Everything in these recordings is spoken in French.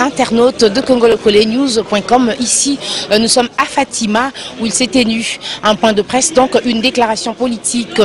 Internautes de congolocolenews.com. Ici, nous sommes à Fatima où il s'est tenu un point de presse, donc une déclaration politique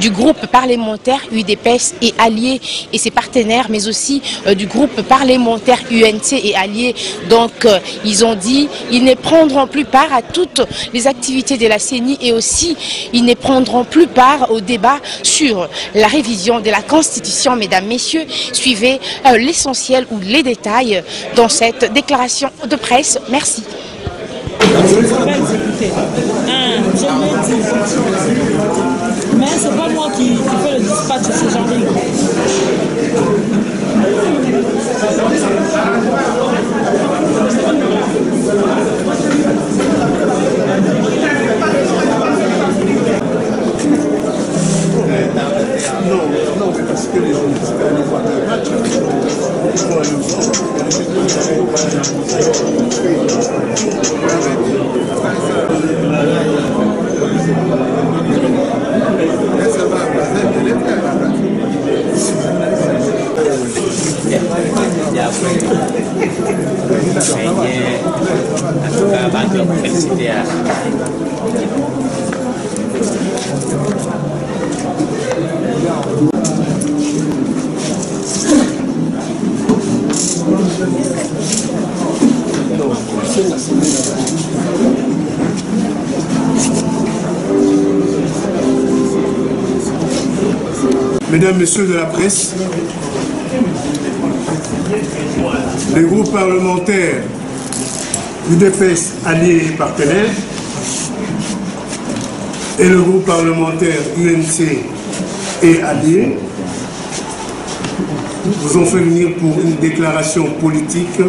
du groupe parlementaire UDPS et alliés et ses partenaires, mais aussi du groupe parlementaire UNC et alliés. Donc, ils ont dit ils ne prendront plus part à toutes les activités de la CENI et aussi ils ne prendront plus part au débat sur la révision de la Constitution. Mesdames, Messieurs, suivez l'essentiel ou les détails dans cette déclaration de presse. Merci. Mais c'est pas moi qui fais le dispatch, c'est Jean-Luc. Non, parce que les gens n'ont pas de match. Mesdames, Messieurs de la presse, les groupes parlementaires UDPS alliés et partenaires et le groupe parlementaire UNC et alliés nous ont fait venir pour une déclaration politique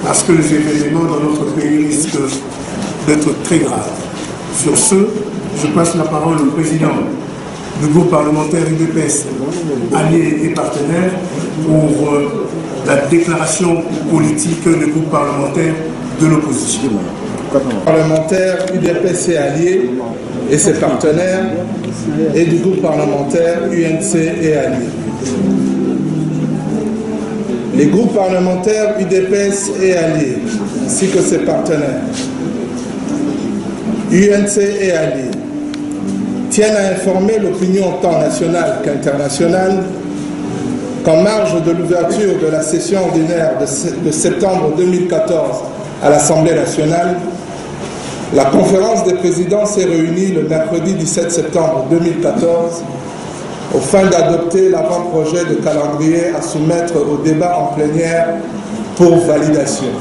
parce que les événements dans notre pays risquent d'être très graves. Sur ce, je passe la parole au président du groupe parlementaire UDPS, alliés et partenaires, pour la déclaration politique du groupe parlementaire de l'opposition. Parlementaire UDPS et alliés et ses partenaires et du groupe parlementaire UNC et alliés. Les groupes parlementaires UDPS et alliés, ainsi que ses partenaires, UNC et alliés, tiennent à informer l'opinion tant nationale qu'internationale qu'en marge de l'ouverture de la session ordinaire de septembre 2014 à l'Assemblée nationale, la conférence des présidents s'est réunie le mercredi 17 septembre 2014 au fin d'adopter l'avant-projet de calendrier à soumettre au débat en plénière pour validation.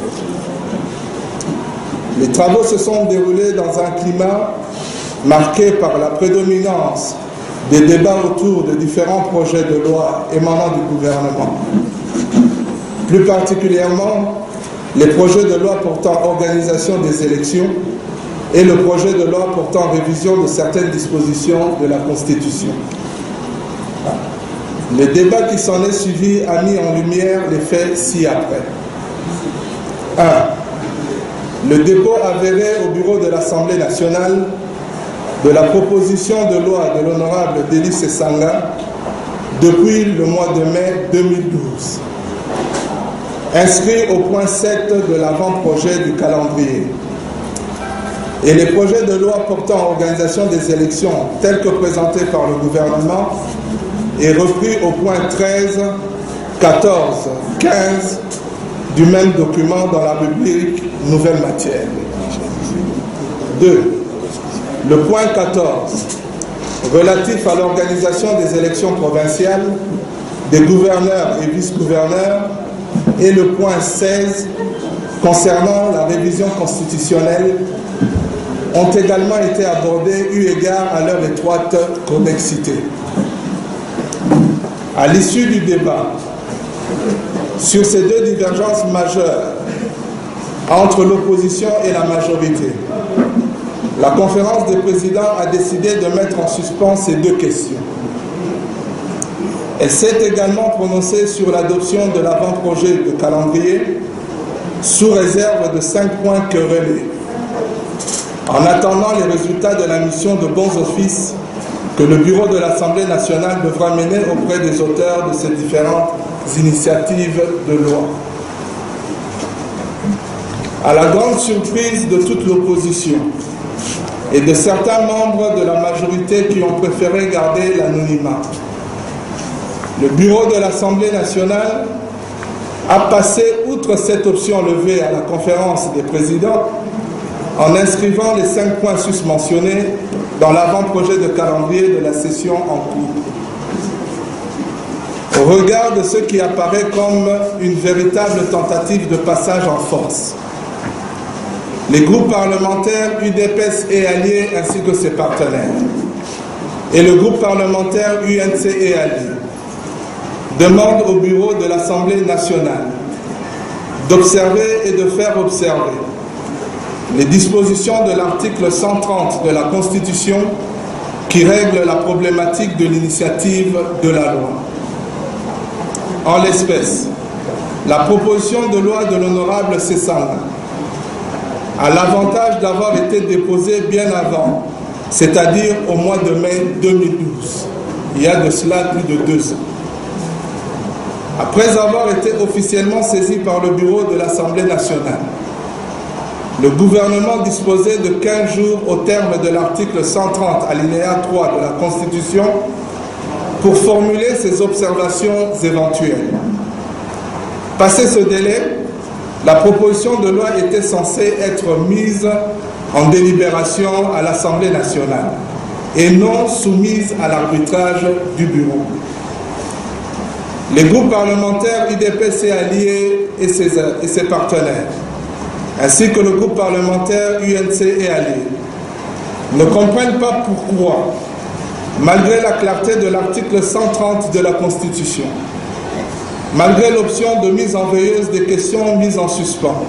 Les travaux se sont déroulés dans un climat marqué par la prédominance des débats autour de différents projets de loi émanant du gouvernement. Plus particulièrement, les projets de loi portant organisation des élections et le projet de loi portant révision de certaines dispositions de la Constitution. Le débat qui s'en est suivi a mis en lumière les faits ci-après. 1. Le dépôt avéré au bureau de l'Assemblée nationale de la proposition de loi de l'honorable Délice Essanga depuis le mois de mai 2012, inscrit au point 7 de l'avant-projet du calendrier, et les projets de loi portant organisation des élections tels que présentés par le gouvernement et repris au point 13, 14, 15 du même document dans la rubrique Nouvelles matières. 2. Le point 14, relatif à l'organisation des élections provinciales, des gouverneurs et vice-gouverneurs, et le point 16, concernant la révision constitutionnelle, ont également été abordés eu égard à leur étroite connexité. À l'issue du débat, sur ces deux divergences majeures entre l'opposition et la majorité, la conférence des présidents a décidé de mettre en suspens ces deux questions. Elle s'est également prononcée sur l'adoption de l'avant-projet de calendrier sous réserve de 5 points querellés, en attendant les résultats de la mission de bons offices que le bureau de l'Assemblée nationale devra mener auprès des auteurs de ces différentes initiatives de loi. À la grande surprise de toute l'opposition et de certains membres de la majorité qui ont préféré garder l'anonymat, le bureau de l'Assemblée nationale a passé outre cette option levée à la conférence des présidents en inscrivant les 5 points susmentionnés dans l'avant-projet de calendrier de la session en cours. Au regard de ce qui apparaît comme une véritable tentative de passage en force, les groupes parlementaires UDPS et alliés ainsi que ses partenaires et le groupe parlementaire UNC et alliés demandent au bureau de l'Assemblée nationale d'observer et de faire observer les dispositions de l'article 130 de la Constitution qui règle la problématique de l'initiative de la loi. En l'espèce, la proposition de loi de l'honorable Sessanga a l'avantage d'avoir été déposée bien avant, c'est-à-dire au mois de mai 2012, il y a de cela plus de 2 ans. Après avoir été officiellement saisi par le bureau de l'Assemblée nationale, le gouvernement disposait de 15 jours au terme de l'article 130 alinéa 3 de la Constitution pour formuler ses observations éventuelles. Passé ce délai, la proposition de loi était censée être mise en délibération à l'Assemblée nationale et non soumise à l'arbitrage du bureau. Les groupes parlementaires UDPS et alliés et ses partenaires, ainsi que le groupe parlementaire UNC et alliés, ne comprennent pas pourquoi, malgré la clarté de l'article 130 de la Constitution, malgré l'option de mise en veilleuse des questions mises en suspens,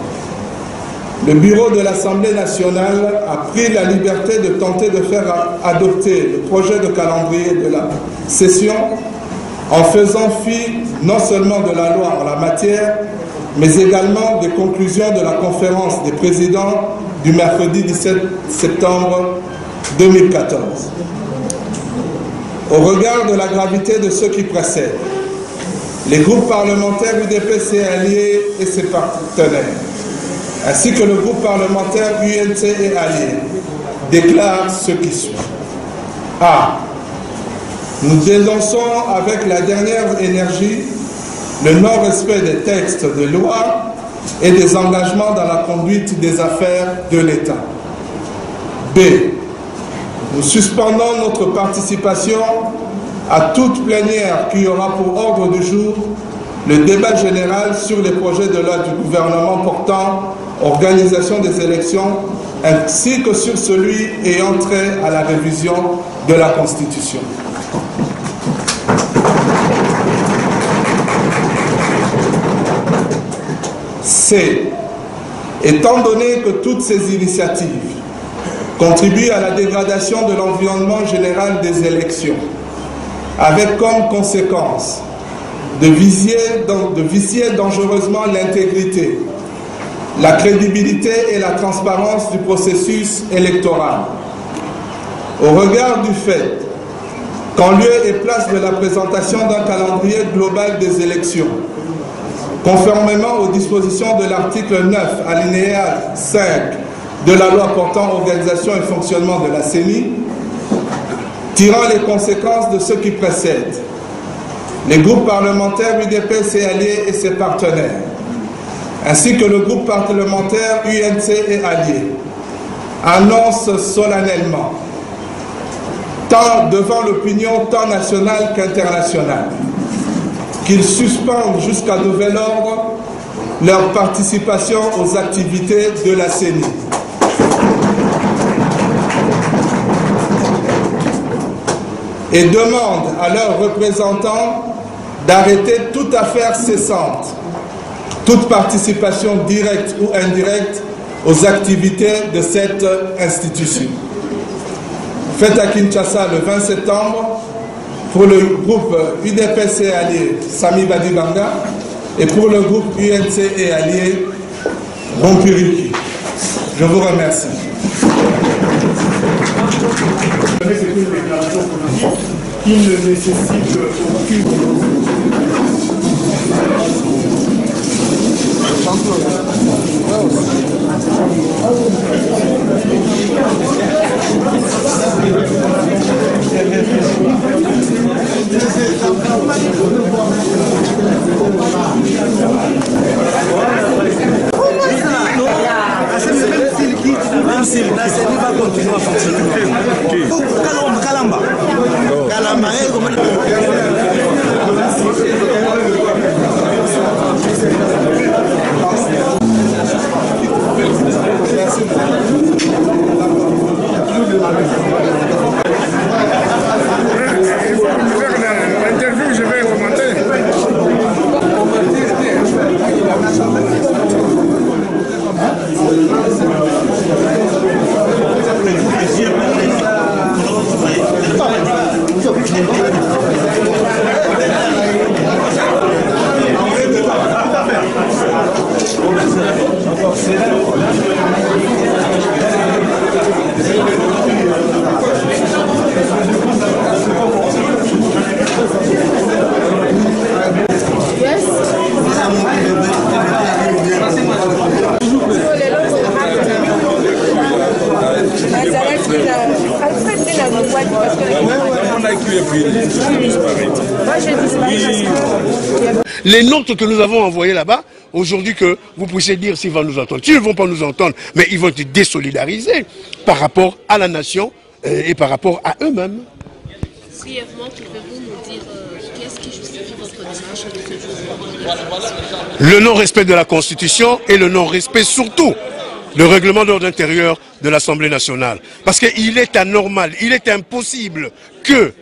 le bureau de l'Assemblée nationale a pris la liberté de tenter de faire adopter le projet de calendrier de la session en faisant fi non seulement de la loi en la matière, mais également des conclusions de la conférence des présidents du mercredi 17 septembre 2014. Au regard de la gravité de ce qui précède, les groupes parlementaires UDPS et alliés et ses partenaires, ainsi que le groupe parlementaire UNC et alliés, déclarent ce qui suit. A. Nous dénonçons avec la dernière énergie le non-respect des textes de loi et des engagements dans la conduite des affaires de l'État. B. Nous suspendons notre participation à toute plénière qui aura pour ordre du jour le débat général sur les projets de loi du gouvernement portant organisation des élections ainsi que sur celui ayant trait à la révision de la Constitution. C. Étant donné que toutes ces initiatives contribuent à la dégradation de l'environnement général des élections, avec comme conséquence de vicier dangereusement l'intégrité, la crédibilité et la transparence du processus électoral, au regard du fait qu'en lieu et place de la présentation d'un calendrier global des élections, conformément aux dispositions de l'article 9, alinéa 5 de la loi portant organisation et fonctionnement de la CENI, tirant les conséquences de ce qui précède, les groupes parlementaires UDPS et alliés et ses partenaires, ainsi que le groupe parlementaire UNC et alliés, annoncent solennellement, tant devant l'opinion tant nationale qu'internationale, qu'ils suspendent jusqu'à nouvel ordre leur participation aux activités de la CENI. Et demandent à leurs représentants d'arrêter toute affaire cessante toute participation directe ou indirecte aux activités de cette institution. Fête à Kinshasa le 20 septembre pour le groupe UDPS et alliés Sami Badibanga et pour le groupe UNC et alliés Rompiriki. Je vous remercie. C'est une déclaration politique qui ne nécessite aucune... Les notes que nous avons envoyées là-bas, aujourd'hui que vous puissiez dire s'ils vont nous entendre. S'ils ne vont pas nous entendre, mais ils vont être désolidariser par rapport à la nation et par rapport à eux-mêmes. Brièvement, pouvez-vous nous dire qu'est-ce qui justifie votre démarche de ce jour? Le non-respect de la Constitution et le non-respect surtout le règlement d'ordre intérieur de l'Assemblée nationale. Parce qu'il est anormal, il est impossible que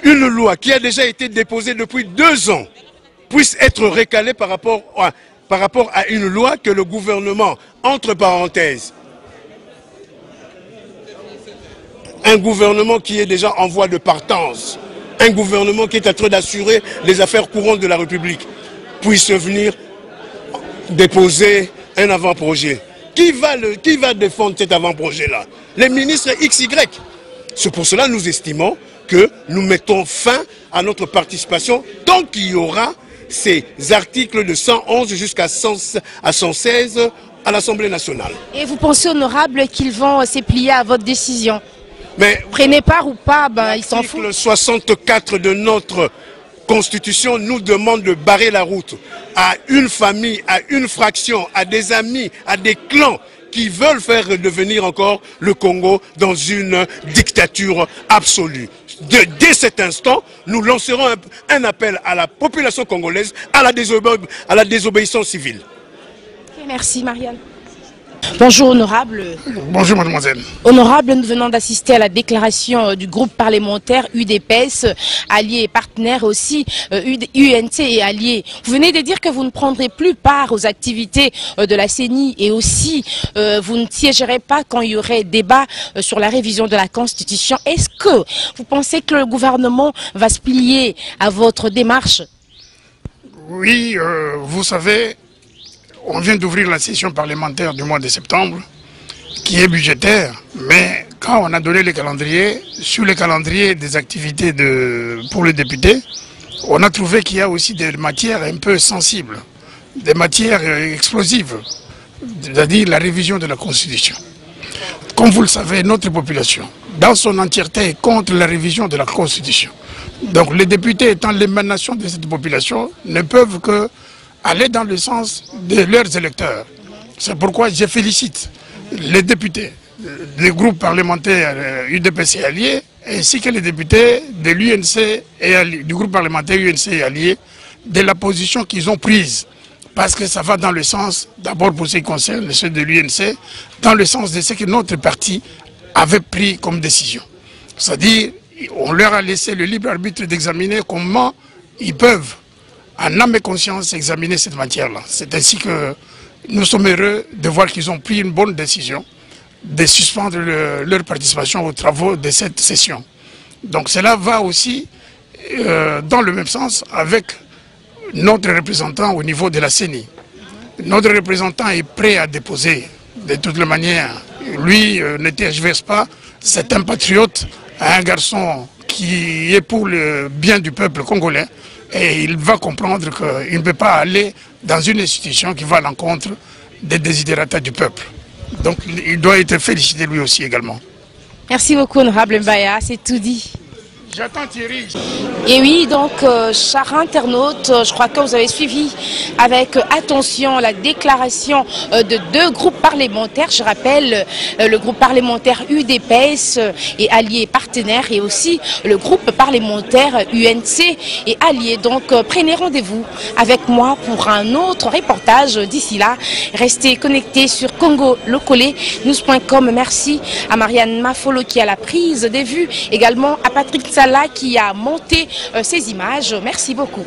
une loi qui a déjà été déposée depuis 2 ans puisse être recalée par rapport à une loi que le gouvernement, entre parenthèses, un gouvernement qui est déjà en voie de partance, un gouvernement qui est en train d'assurer les affaires courantes de la République, puisse venir déposer un avant-projet. Qui va défendre cet avant-projet-là? Les ministres XY. C'est pour cela que nous estimons que nous mettons fin à notre participation tant qu'il y aura ces articles de 111 jusqu'à 116 à l'Assemblée nationale. Et vous pensez, honorable, qu'ils vont se plier à votre décision? Mais prenez part ou pas, ben, ils s'en foutent. L'article 64 de notre Constitution nous demande de barrer la route à une famille, à une fraction, à des amis, à des clans qui veulent faire devenir encore le Congo dans une dictature absolue. Dès cet instant, nous lancerons un appel à la population congolaise à la désobéissance civile. Merci, Marianne. Bonjour, honorable. Bonjour, mademoiselle. Honorable, nous venons d'assister à la déclaration du groupe parlementaire UDPS, alliés et partenaires aussi, UNC et alliés. Vous venez de dire que vous ne prendrez plus part aux activités de la CENI et aussi vous ne siégerez pas quand il y aurait débat sur la révision de la Constitution. Est-ce que vous pensez que le gouvernement va se plier à votre démarche? Oui, vous savez, on vient d'ouvrir la session parlementaire du mois de septembre, qui est budgétaire, mais quand on a donné le calendrier, sur le calendrier des activités pour les députés, on a trouvé qu'il y a aussi des matières un peu sensibles, des matières explosives, c'est-à-dire la révision de la Constitution. Comme vous le savez, notre population, dans son entièreté, est contre la révision de la Constitution. Donc les députés étant l'émanation de cette population, ne peuvent que aller dans le sens de leurs électeurs. C'est pourquoi je félicite les députés des groupes parlementaires UDPS et alliés, ainsi que les députés de l'UNC et du groupe parlementaire UNC et alliés, de la position qu'ils ont prise. Parce que ça va dans le sens, d'abord pour ce qui concerne ceux de l'UNC, dans le sens de ce que notre parti avait pris comme décision. C'est-à-dire, on leur a laissé le libre arbitre d'examiner comment ils peuvent en âme et conscience examiner cette matière-là. C'est ainsi que nous sommes heureux de voir qu'ils ont pris une bonne décision de suspendre leur participation aux travaux de cette session. Donc cela va aussi dans le même sens avec notre représentant au niveau de la CENI. Notre représentant est prêt à déposer de toutes les manières. Lui ne tergiverse pas, c'est un patriote, un garçon qui est pour le bien du peuple congolais et il va comprendre qu'il ne peut pas aller dans une institution qui va à l'encontre des desiderata du peuple. Donc il doit être félicité lui aussi également. Merci beaucoup, honorable Mbaya, c'est tout dit. J'attends Thierry. Et oui, donc, chers internautes, je crois que vous avez suivi avec attention la déclaration de deux groupes parlementaires. Je rappelle le groupe parlementaire UDPS et alliés partenaires et aussi le groupe parlementaire UNC et alliés. Donc, prenez rendez-vous avec moi pour un autre reportage. D'ici là, restez connectés sur congolocole-news.com. Merci à Marianne Mafolo qui a la prise des vues, également à Patrick Sala qui a monté ces images. Merci beaucoup.